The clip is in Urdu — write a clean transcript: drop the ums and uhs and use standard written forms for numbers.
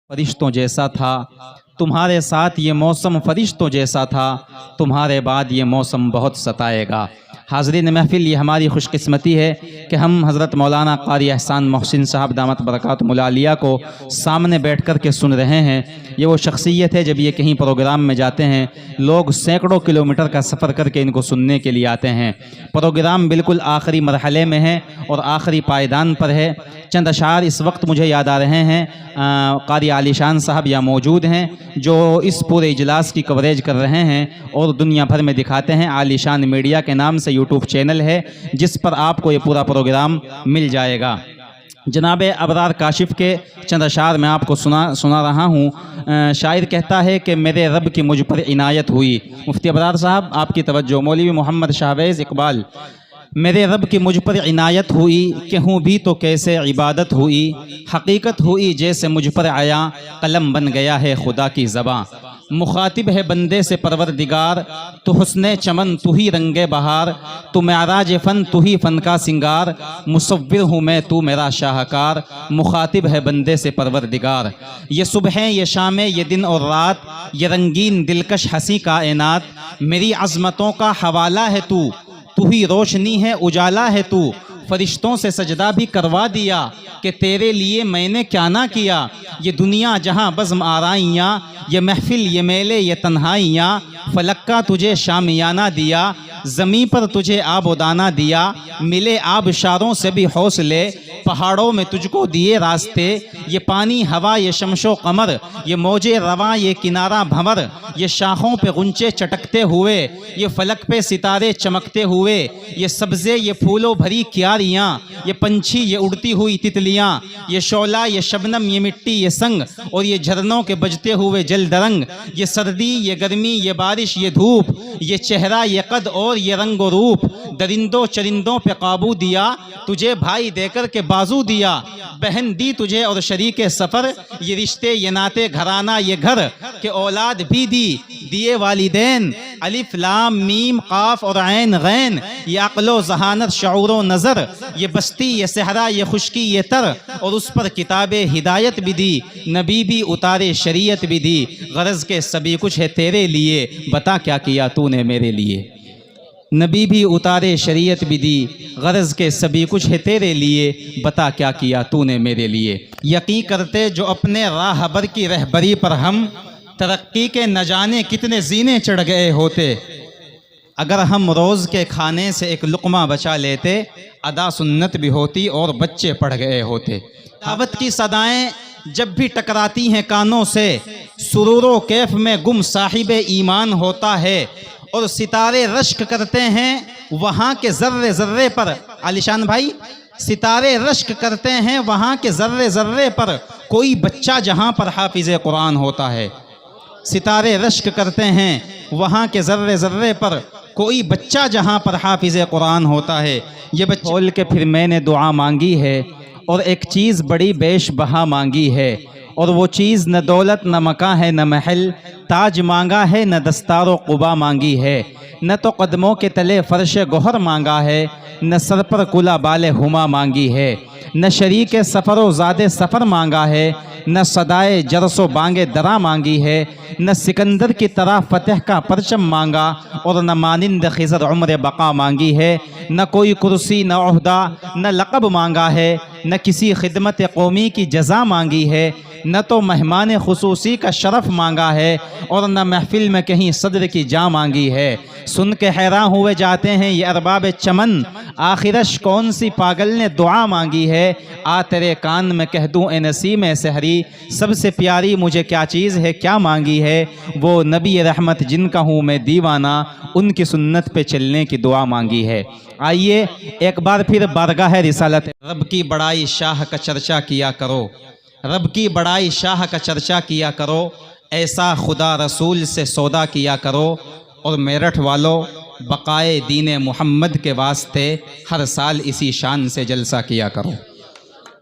فرشتوں جیسا تھا، تمہارے ساتھ یہ موسم فرشتوں جیسا تھا، تمہارے بعد یہ موسم بہت ستائے گا۔ حاضرین محفل، یہ ہماری خوش قسمتی ہے کہ ہم حضرت مولانا قاری احسان محسن صاحب دامت برکاتہم العالیہ کو سامنے بیٹھ کر کے سن رہے ہیں۔ یہ وہ شخصیت ہے، جب یہ کہیں پروگرام میں جاتے ہیں لوگ سینکڑوں کلومیٹر کا سفر کر کے ان کو سننے کے لیے آتے ہیں۔ پروگرام بالکل آخری مرحلے میں ہے اور آخری پائیدان پر ہے۔ چند اشعار اس وقت مجھے یاد آ رہے ہیں، قاری عالی شان صاحب یہاں موجود ہیں جو اس پورے اجلاس کی کوریج کر رہے ہیں اور دنیا بھر میں دکھاتے ہیں۔ عالی شان میڈیا کے نام سے یوٹیوب چینل ہے جس پر آپ کو یہ پورا پروگرام مل جائے گا۔ جناب ابرار کاشف کے چند اشعار میں آپ کو سنا رہا ہوں۔ شاعر کہتا ہے کہ میرے رب کی مجھ پر عنایت ہوئی۔ مفتی ابرار صاحب آپ کی توجہ۔ مولوی محمد شاہویز اقبال۔ میرے رب کی مجھ پر عنایت ہوئی، کہ ہوں بھی تو کیسے عبادت ہوئی، حقیقت ہوئی جیسے مجھ پر آیا، قلم بن گیا ہے خدا کی زباں۔ مخاطب ہے بندے سے پروردگار، تو حسن چمن تو ہی رنگ بہار، تو معراج فن تو ہی فن کا سنگار، مصور ہوں میں تو میرا شاہکار۔ مخاطب ہے بندے سے پروردگار، یہ صبحیں یہ شامیں یہ دن اور رات، یہ رنگین دلکش ہنسی کائنات، میری عظمتوں کا حوالہ ہے تو ہی روشنی ہے اجالا ہے تو۔ فرشتوں سے سجدہ بھی کروا دیا کہ تیرے لیے میں نے کیا نہ کیا، یہ دنیا جہاں بزم آرائیاں، یہ محفل یہ میلے یہ تنہائیاں، فلک کا تجھے شامیانہ دیا، زمیں پر تجھے آب و دانہ دیا، ملے آبشاروں سے بھی حوصلے، پہاڑوں میں تجھ کو دیے راستے، یہ پانی ہوا یہ شمس و قمر، یہ موجے رواں یہ کنارہ بھنور، یہ شاخوں پہ غنچے چٹکتے ہوئے، یہ فلک پہ ستارے چمکتے ہوئے، یہ سبزے یہ پھولوں بھری کیاریاں، یہ پنچھی یہ اڑتی ہوئی تتلیاں، یہ شعلہ یہ شبنم یہ مٹی یہ سنگ، اور یہ جھرنوں کے بجتے ہوئے جل درنگ، یہ سردی یہ گرمی یہ بارش یہ دھوپ، یہ چہرہ یہ قد اور یہ رنگ و روپ، درندوں چرندوں پہ قابو دیا، تجھے بھائی دے کر کے بازو دیا، بہن دی تجھے اور شریک سفر، یہ رشتے یہ ناتے گھرانہ یہ گھر، کہ اولاد بھی دیے والدین، الف لام میم قاف اور عین غین، یہ عقل و ذہانت شعور و نظر، یہ بستی یہ صحرا یہ خشکی یہ تر، اور اس پر کتاب ہدایت بھی دی، نبی بھی اتارے شریعت بھی دی، غرض کے سبھی کچھ ہے تیرے لیے، بتا کیا کیا تو نے میرے لیے۔ نبی بھی اتارے شریعت بھی دی، غرض کے سبھی کچھ ہے تیرے لیے، بتا کیا کیا تو نے میرے لیے۔ یقین کرتے جو اپنے راہبر کی رہبری پر ہم، ترقی کے نہ جانے کتنے زینے چڑھ گئے ہوتے، اگر ہم روز کے کھانے سے ایک لقمہ بچا لیتے، ادا سنت بھی ہوتی اور بچے پڑھ گئے ہوتے۔ دعوت کی صدائیں جب بھی ٹکراتی ہیں کانوں سے، سرور و کیف میں گم صاحب ایمان ہوتا ہے، اور ستارے رشک کرتے ہیں وہاں کے ذرے ذرے پر۔ علی شان بھائی، ستارے رشک کرتے ہیں وہاں کے ذرے ذرے پر، کوئی بچہ جہاں پر حافظ قرآن ہوتا ہے۔ ستارے رشک کرتے ہیں وہاں کے ذرے ذرے پر، کوئی بچہ جہاں پر حافظ قرآن ہوتا ہے۔ یہ بچہ کھول کے پھر میں نے دعا مانگی ہے، اور ایک چیز بڑی بیش بہا مانگی ہے، اور وہ چیز نہ دولت نہ مکاں ہے نہ محل، تاج مانگا ہے نہ دستار و قبا مانگی ہے، نہ تو قدموں کے تلے فرش گوہر مانگا ہے، نہ سر پر کلا بال ہما مانگی ہے، نہ شریک سفر و زاد سفر مانگا ہے، نہ صدائے جرس و بانگ درا مانگی ہے، نہ سکندر کی طرح فتح کا پرچم مانگا، اور نہ مانند خضر عمر بقا مانگی ہے، نہ کوئی کرسی نہ عہدہ نہ لقب مانگا ہے، نہ کسی خدمت قومی کی جزا مانگی ہے، نہ تو مہمان خصوصی کا شرف مانگا ہے، اور نہ محفل میں کہیں صدر کی جا مانگی ہے۔ سن کے حیران ہوئے جاتے ہیں یہ ارباب چمن، آخرش کون سی پاگل نے دعا مانگی ہے، آ تیرے کان میں کہہ دوں اے نسیم سحری، سب سے پیاری مجھے کیا چیز ہے کیا مانگی ہے، وہ نبی رحمت جن کا ہوں میں دیوانہ، ان کی سنت پہ چلنے کی دعا مانگی ہے۔ آئیے ایک بار پھر بارگاہ رسالت رب کی بڑائی شاہ کا چرچا کیا کرو، رب کی بڑائی شاہ کا چرچا کیا کرو، ایسا خدا رسول سے سودا کیا کرو، اور میرٹھ والو بقائے دین محمد کے واسطے ہر سال اسی شان سے جلسہ کیا کرو۔